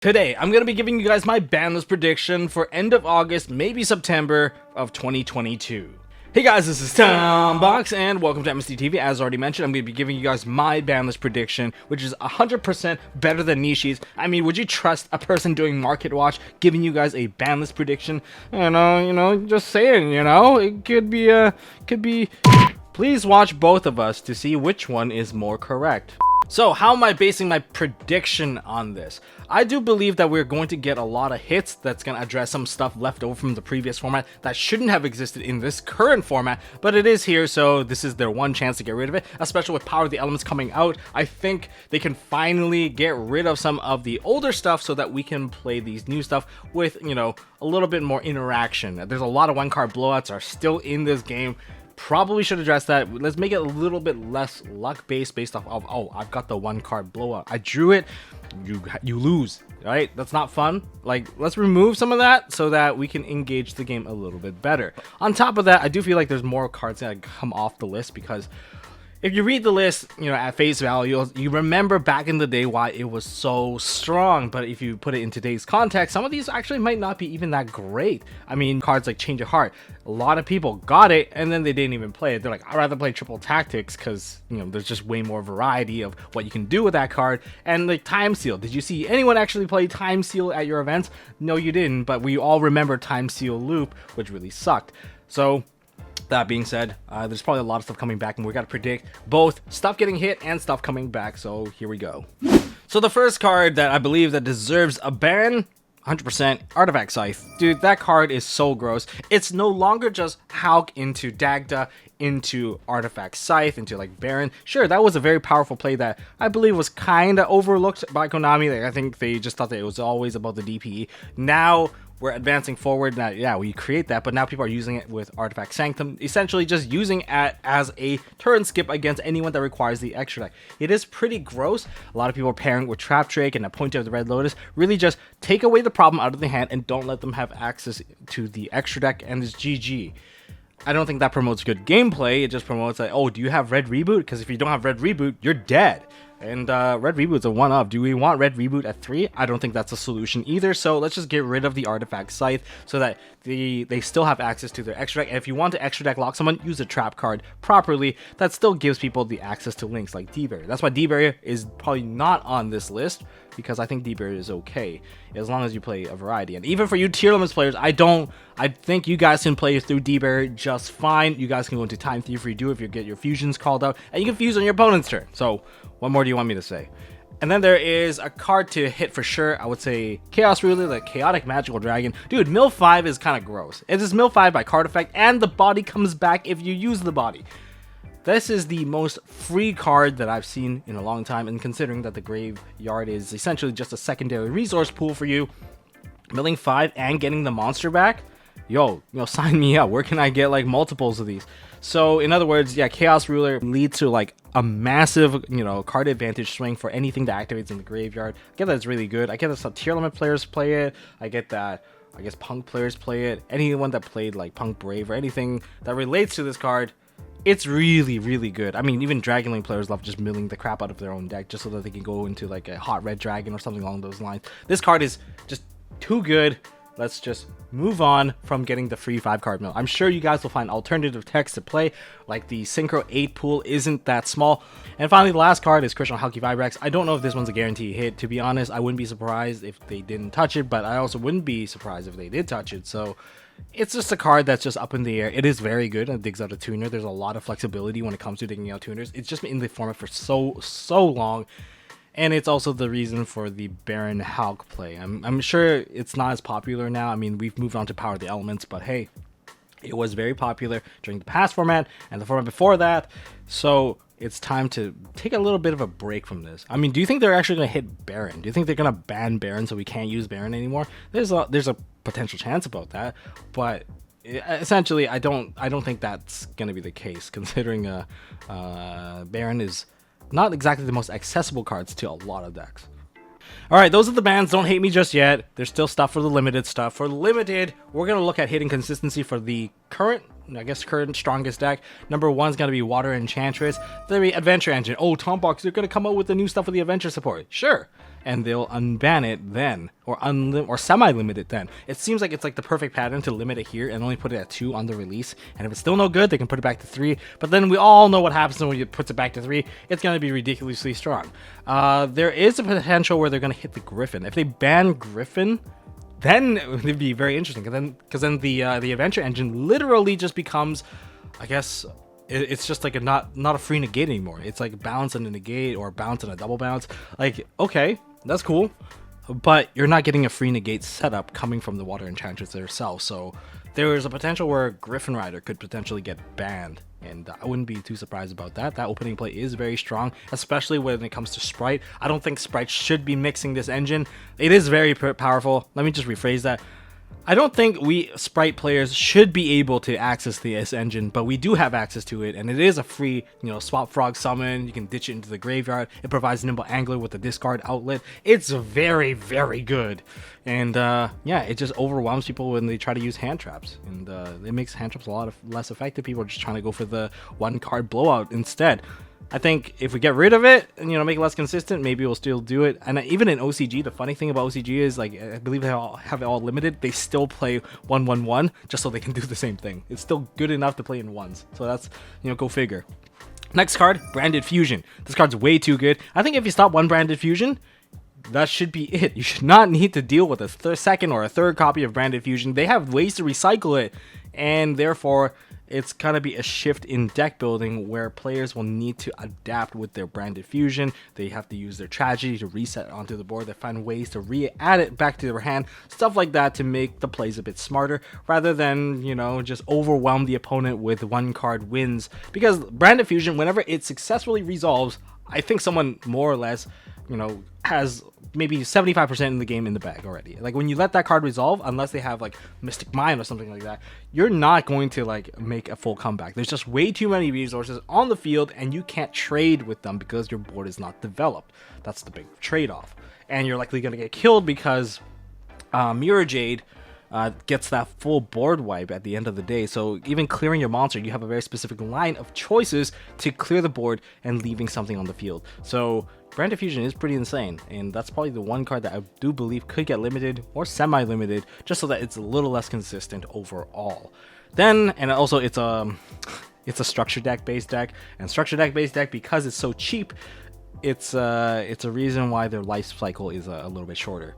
Today, I'm going to be giving you guys my ban list prediction for end of August, maybe September of 2022. Hey guys, this is Tombox, and welcome to MST.TV. As already mentioned, I'm going to be giving you guys my ban list prediction, which is 100% better than Nishi's. I mean, would you trust a person doing Market Watch giving you guys a ban list prediction? Just saying, it could be. Please watch both of us to see which one is more correct. So how am I basing my prediction on this? I do believe that we're going to get a lot of hits that's going to address some stuff left over from the previous format that shouldn't have existed in this current format, but it is here, so this is their one chance to get rid of it, especially with Power of the Elements coming out. I think they can finally get rid of some of the older stuff so that we can play these new stuff with, a little bit more interaction. There's a lot of one-card blowouts are still in this game. Probably should address that. Let's make it a little bit less luck-based off of, oh, I've got the one-card blowout. I drew it, you lose, right? That's not fun. Like, let's remove some of that so that we can engage the game a little bit better. On top of that, I do feel like there's more cards that come off the list because if you read the list, at face value, you remember back in the day why it was so strong. But if you put it in today's context, some of these actually might not be even that great. I mean, cards like Change of Heart, a lot of people got it and then they didn't even play it. They're like, I'd rather play Triple Tactics because, there's just way more variety of what you can do with that card. And like Time Seal, did you see anyone actually play Time Seal at your events? No, you didn't, but we all remember Time Seal Loop, which really sucked. So that being said, there's probably a lot of stuff coming back and we got to predict both stuff getting hit and stuff coming back, so here we go. So the first card that I believe that deserves a ban, 100%, Artifact Scythe. Dude, that card is so gross. It's no longer just Hulk into Dagda, into Artifact Scythe, into like Baron. Sure, that was a very powerful play that I believe was kind of overlooked by Konami. Like, I think they just thought that it was always about the DPE. Now we're advancing forward. Now, yeah, we create that, but now people are using it with Artifact Sanctum, essentially just using it as a turn skip against anyone that requires the extra deck. It is pretty gross. A lot of people are pairing with Trap Drake and a Pointer of the Red Lotus. Really just take away the problem out of the hand and don't let them have access to the extra deck, and it's GG. I don't think that promotes good gameplay. It just promotes like, oh, do you have Red Reboot? Because if you don't have Red Reboot, you're dead. And Red Reboot's a 1-up. Do we want Red Reboot at 3? I don't think that's a solution either. So let's just get rid of the Artifact Scythe so that they still have access to their extra deck. And if you want to extra deck lock someone, use a trap card properly. That still gives people the access to links like D-Barrier. That's why D-Barrier is probably not on this list, because I think D-Barrier is okay as long as you play a variety. And even for you tier limits players, I think you guys can play through D-Barrier just fine. You guys can go into Time Thief redo if you get your fusions called out, and you can fuse on your opponent's turn. So what more do you want me to say? And then there is a card to hit for sure. I would say Chaos Ruler, the Chaotic Magical Dragon. Dude, Mill 5 is kind of gross. It is Mill 5 by card effect, and the body comes back if you use the body. This is the most free card that I've seen in a long time, and considering that the graveyard is essentially just a secondary resource pool for you, milling 5 and getting the monster back, sign me up. Where can I get like multiples of these? So in other words, yeah, Chaos Ruler leads to like a massive, card advantage swing for anything that activates in the graveyard. I get that it's really good. I get that some tier limit players play it. I get that, I guess, Punk players play it. Anyone that played like Punk Brave or anything that relates to this card, it's really, really good. I mean, even Dragon Lane players love just milling the crap out of their own deck just so that they can go into like a hot red dragon or something along those lines. This card is just too good. Let's just move on from getting the free 5-card mill. I'm sure you guys will find alternative decks to play, like the Synchro 8 pool isn't that small. And finally, the last card is Christian Hulky Vibrex. I don't know if this one's a guaranteed hit. To be honest, I wouldn't be surprised if they didn't touch it, but I also wouldn't be surprised if they did touch it. So it's just a card that's just up in the air. It is very good and it digs out a tuner. There's a lot of flexibility when it comes to digging out tuners. It's just been in the format for so long. And it's also the reason for the Baron Hulk play. I'm sure it's not as popular now. I mean, we've moved on to Power of the Elements, but hey, it was very popular during the past format and the format before that. So it's time to take a little bit of a break from this. I mean, do you think they're actually going to hit Baron? Do you think they're going to ban Baron so we can't use Baron anymore? There's a potential chance about that, but essentially, I don't think that's going to be the case, considering Baron is not exactly the most accessible cards to a lot of decks. Alright, those are the bans. Don't hate me just yet. There's still stuff for the limited stuff. For limited, we're going to look at hitting consistency for the current strongest deck. Number 1 is going to be Water Enchantress. The Adventure Engine. Oh, Tombox, they're going to come out with the new stuff with the Adventure support. Sure. and they'll unban it then, or semi-limit it then. It seems like it's like the perfect pattern to limit it here and only put it at 2 on the release. And if it's still no good, they can put it back to 3. But then we all know what happens when you put it back to 3. It's going to be ridiculously strong. There is a potential where they're going to hit the Griffin. If they ban Griffin, then it would be very interesting. Because then the adventure engine literally just becomes, I guess, it's just like a not a free negate anymore. It's like bounce and a negate, or bounce and a double bounce. Like, okay, that's cool, but you're not getting a free negate setup coming from the Water Enchantress themselves. So there is a potential where Griffin Rider could potentially get banned, and I wouldn't be too surprised about that. That opening play is very strong, especially when it comes to Sprite. I don't think Sprite should be mixing this engine. It is very powerful. Let me just rephrase that. I don't think we Sprite players should be able to access this engine, but we do have access to it, and it is a free, Swap Frog summon. You can ditch it into the graveyard. It provides Nimble Angler with a discard outlet. It's very, very good. And yeah, it just overwhelms people when they try to use hand traps, and it makes hand traps a lot less effective. People are just trying to go for the 1-card blowout instead. I think if we get rid of it and, make it less consistent, maybe we'll still do it. And even in OCG, the funny thing about OCG is, like, I believe they all have it all limited. They still play 1-1-1 just so they can do the same thing. It's still good enough to play in ones. So that's, go figure. Next card, Branded Fusion. This card's way too good. I think if you stop one Branded Fusion, that should be it. You should not need to deal with a second or a third copy of Branded Fusion. They have ways to recycle it, and therefore it's gonna be a shift in deck building where players will need to adapt with their Branded Fusion. They have to use their tragedy to reset onto the board. They find ways to re-add it back to their hand, stuff like that, to make the plays a bit smarter rather than, just overwhelm the opponent with 1-card wins. Because Branded Fusion, whenever it successfully resolves, I think someone more or less, has maybe 75% in the game in the bag already. Like, when you let that card resolve, unless they have like Mystic Mind or something like that, you're not going to like make a full comeback. There's just way too many resources on the field, and you can't trade with them because your board is not developed. That's the big trade-off. And you're likely going to get killed because Mirror Jade gets that full board wipe at the end of the day. So even clearing your monster, you have a very specific line of choices to clear the board and leaving something on the field. So Branded Fusion is pretty insane, and that's probably the one card that I do believe could get limited or semi-limited, just so that it's a little less consistent overall. Then, and also it's a structure deck based deck, and structure deck based deck, because it's so cheap, it's a reason why their life cycle is a little bit shorter.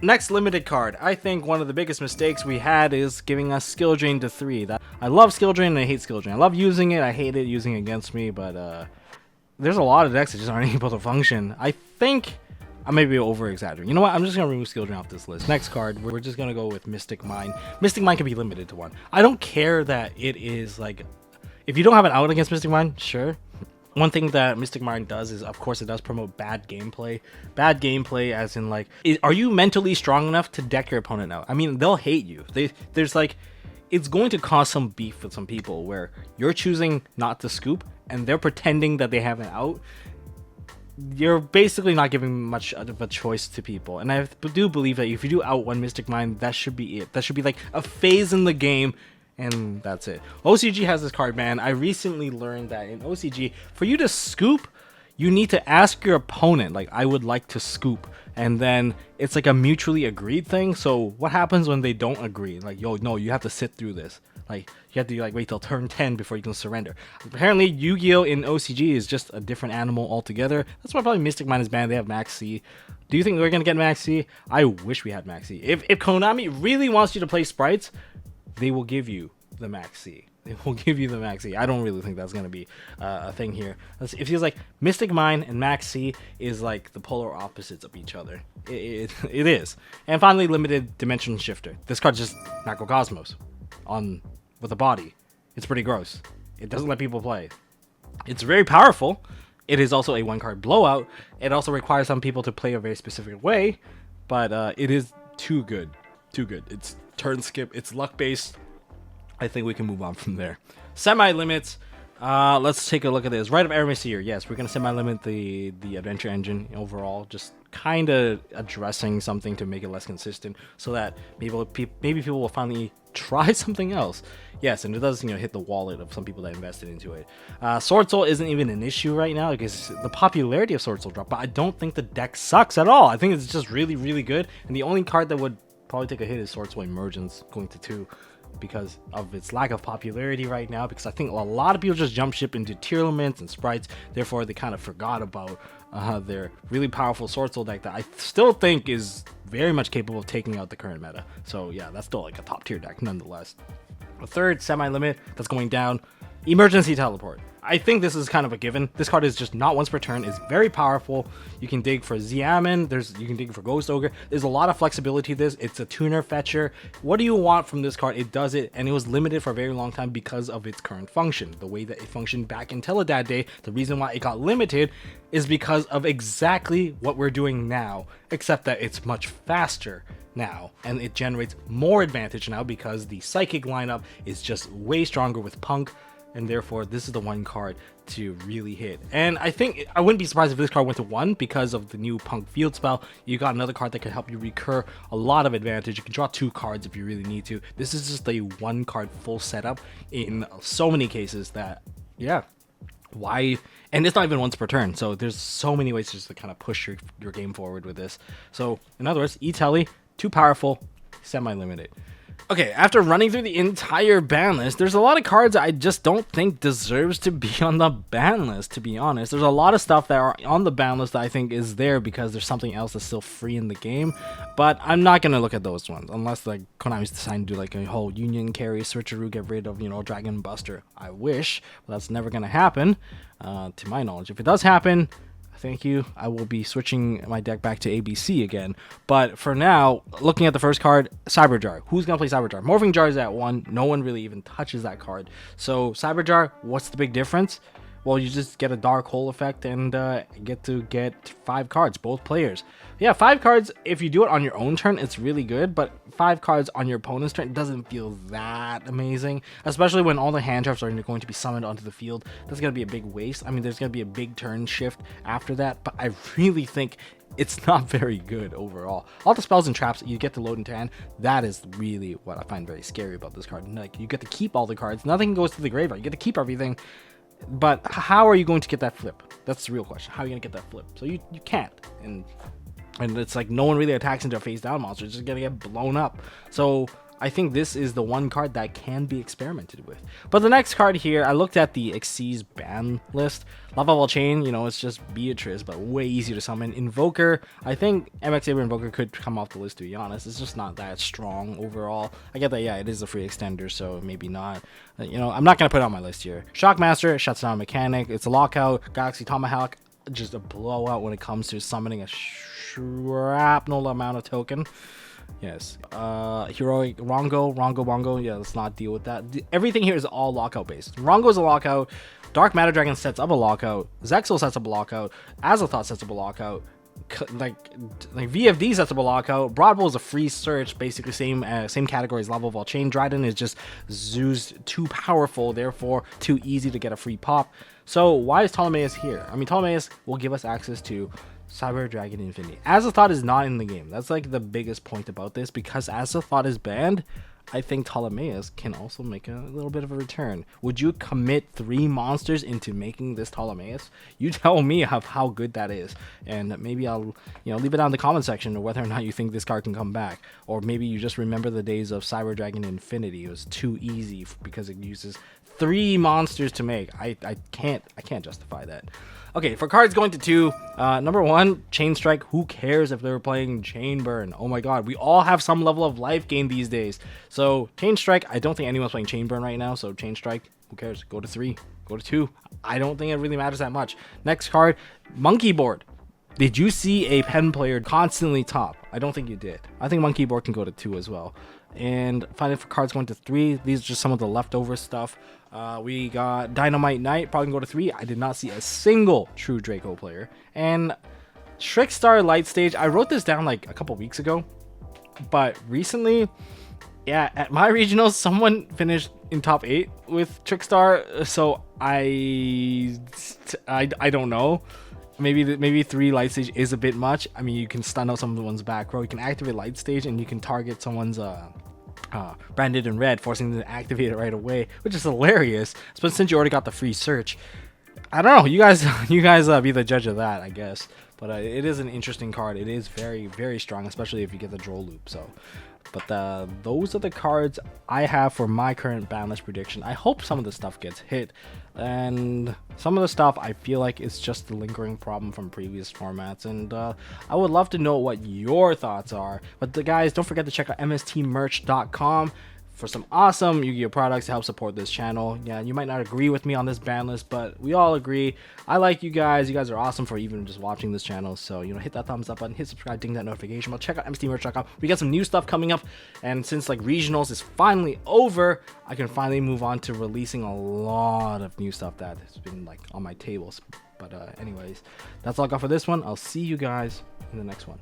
Next limited card. I think one of the biggest mistakes we had is giving us Skill Drain to 3. I love Skill Drain and I hate Skill Drain. I love using it, I hate it using it against me, but there's a lot of decks that just aren't able to function. I think I may be over-exaggerating. You know what? I'm just going to remove Skill Drain off this list. Next card, we're just going to go with Mystic Mind. Mystic Mind can be limited to 1. I don't care that it is, like, if you don't have an out against Mystic Mind, sure. One thing that Mystic Mind does is, of course, it does promote bad gameplay. Bad gameplay as in, like, are you mentally strong enough to deck your opponent out? I mean, they'll hate you. There's, like, it's going to cause some beef with some people where you're choosing not to scoop and they're pretending that they have an out. You're basically not giving much of a choice to people. And I do believe that if you do out one Mystic Mind, that should be it. That should be like a phase in the game, and that's it. OCG has this card, man. I recently learned that in OCG, for you to scoop, you need to ask your opponent, like, I would like to scoop. And then it's like a mutually agreed thing. So what happens when they don't agree? Like, yo, no, you have to sit through this. Like, you have to like wait till turn 10 before you can surrender. Apparently, Yu-Gi-Oh! In OCG is just a different animal altogether. That's why probably Mystic Mind is banned. They have Max C. Do you think we're gonna get Max C? I wish we had Max C. If Konami really wants you to play sprites, they will give you the Max C. They will give you the Max C. I don't really think that's going to be a thing here. It feels like Mystic Mind and Max C is like the polar opposites of each other. It is. And finally, Limited Dimension Shifter. This card's just Macrocosmos with a body. It's pretty gross. It doesn't let people play. It's very powerful. It is also a 1-card blowout. It also requires some people to play a very specific way, but it is too good. Too good. It's turn skip. It's luck based. I think we can move on from there. Semi-limits. Let's take a look at this. Rite of Eremy's here. Yes, we're going to semi-limit the adventure engine overall. Just kind of addressing something to make it less consistent, so that maybe people will finally try something else. Yes, and it does, hit the wallet of some people that invested into it. Sword Soul isn't even an issue right now because the popularity of Sword Soul dropped, but I don't think the deck sucks at all. I think it's just really, really good, and the only card that would probably take a hit is Sword Soul Emergence going to 2 because of its lack of popularity right now, because I think a lot of people just jump ship into tier limits and sprites, therefore they kind of forgot about their really powerful Sword Soul deck that I still think is very much capable of taking out the current meta. So yeah, that's still like a top tier deck nonetheless. A third semi-limit that's going down, Emergency Teleport. I think this is kind of a given. This card is just not once per turn. It's very powerful. You can dig for Xiamen. You can dig for Ghost Ogre. There's a lot of flexibility to this. It's a tuner fetcher. What do you want from this card? It does it, and it was limited for a very long time because of its current function. The way that it functioned back in Teledad Day, the reason why it got limited is because of exactly what we're doing now, except that it's much faster now, and it generates more advantage now because the Psychic lineup is just way stronger with Punk, and therefore this is the one card to really hit. And I think I wouldn't be surprised if this card went to 1 because of the new Punk field spell. You got another card that can help you recur a lot of advantage. You can draw 2 cards if you really need to. This is just a 1 card full setup in so many cases that, yeah, why? And it's not even once per turn, so there's so many ways just to kind of push your game forward with this. So in other words, E-Tele, too powerful, semi-limited. Okay, after running through the entire ban list, there's a lot of cards I just don't think deserves to be on the ban list, to be honest. There's a lot of stuff that are on the ban list that I think is there because there's something else that's still free in the game, but I'm not going to look at those ones unless like Konami's deciding to do like a whole Union carry switcheroo, get rid of, Dragon Buster. I wish, but that's never going to happen, to my knowledge. If it does happen, thank you. I will be switching my deck back to ABC again. But for now, looking at the first card, Cyberjar. Who's going to play Cyberjar? Morphing Jar is at 1. No one really even touches that card. So Cyberjar, what's the big difference? Well, you just get a Dark Hole effect and get to get 5 cards, both players. Yeah, 5 cards, if you do it on your own turn, it's really good, but 5 cards on your opponent's turn doesn't feel that amazing, especially when all the hand traps are going to be summoned onto the field. That's going to be a big waste. I mean, there's going to be a big turn shift after that, but I really think it's not very good overall. All the spells and traps you get to load into hand, that is really what I find very scary about this card. Like, you get to keep all the cards. Nothing goes to the graveyard. You get to keep everything. But how are you going to get that flip? That's the real question. How are you going to get that flip? So you can't. And it's like no one really attacks into a face down monster. It's just going to get blown up. So I think this is the one card that can be experimented with. But the next card here, I looked at the Xyz ban list. Lava Wall Chain, it's just Beatrice, but way easier to summon. Invoker, I think MX Saber Invoker could come off the list, to be honest. It's just not that strong overall. I get that, yeah, it is a free extender, so maybe not. I'm not going to put it on my list here. Shockmaster, shuts down Mechanic. It's a lockout. Galaxy Tomahawk, just a blowout when it comes to summoning a shrapnel amount of token. Yes. Heroic Rongo. Yeah, let's not deal with that. Everything here is all lockout based. Rongo is a lockout. Dark Matter Dragon sets up a lockout. Zexal sets up a lockout. Azathoth sets up a lockout. Like VFD sets up a lockout. Broadbow is a free search, basically same category as Lava Wall Chain. Dryden is just Zeus too powerful, therefore too easy to get a free pop. So why is Ptolemaeus here? I mean, Ptolemaeus will give us access to Cyber Dragon Infinity. Azathoth is not in the game. That's like the biggest point about this, because Azathoth is banned. I think Ptolemaeus can also make a little bit of a return. Would you commit 3 monsters into making this Ptolemaeus? You tell me how good that is, and maybe I'll leave it down in the comment section of whether or not you think this card can come back, or maybe you just remember the days of Cyber Dragon Infinity. It was too easy because it uses 3 monsters to make. I can't justify that. Okay, for cards going to 2, number 1, Chain Strike. Who cares if they were playing Chain Burn? Oh my god, we all have some level of life gain these days. So Chain Strike, I don't think anyone's playing Chain Burn right now, so Chain Strike, who cares? Go to 3, go to 2. I don't think it really matters that much. Next card, Monkey Board. Did you see a pen player constantly top? I don't think you did. I think Monkey Board can go to 2 as well. And finally, for cards going to 3, these are just some of the leftover stuff. We got Dynamite Knight, probably can go to 3. I did not see a single true Draco player. And Trickstar Light Stage, I wrote this down like a couple weeks ago, but recently, yeah, at my regionals, someone finished in top 8 with Trickstar, so I don't know. maybe 3 light stage is a bit much. I mean, you can stun out someone's back row, you can activate light stage, and you can target someone's branded in red, forcing them to activate it right away, which is hilarious. But since you already got the free search, I don't know. You guys be the judge of that, I guess. But it is an interesting card. It is very, very strong, especially if you get the Droll Loop. So, but those are the cards I have for my current ban list prediction. I hope some of the stuff gets hit, and some of the stuff I feel like is just the lingering problem from previous formats. And I would love to know what your thoughts are. But guys, don't forget to check out MSTmerch.com for some awesome Yu-Gi-Oh products to help support this channel. Yeah, you might not agree with me on this ban list, but we all agree. I like you guys. You guys are awesome for even just watching this channel. So, you know, hit that thumbs up button, hit subscribe, ding that notification bell. Check out MSTmerch.com. We got some new stuff coming up, and since like regionals is finally over, I can finally move on to releasing a lot of new stuff that has been like on my tables. But anyways, that's all I got for this one. I'll see you guys in the next one.